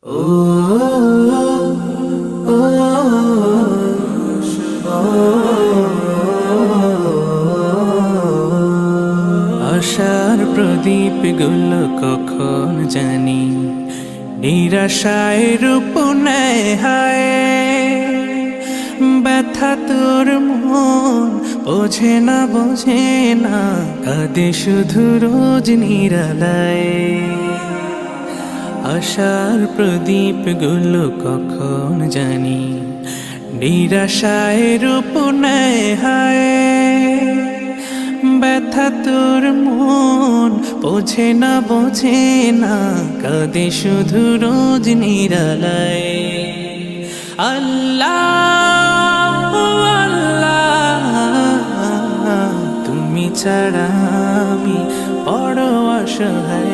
ও ও আশার প্রদীপ গুলো কখন জানি নিরাশায় রূপ নেয় হায়। ব্যথা তোর মন বোঝে না কাঁদে শুধু রোজ নিরালায়। আশার প্রদীপ গুলো কখন জানি নিরাশায় রূপ নেয় হায়। ব্যথা তোর মন বোঝে না কাঁদে শুধু রোজ নিরালায়। আল্লাহ আল্লাহ তুমি ছাড়া আমি বড় অসহায়।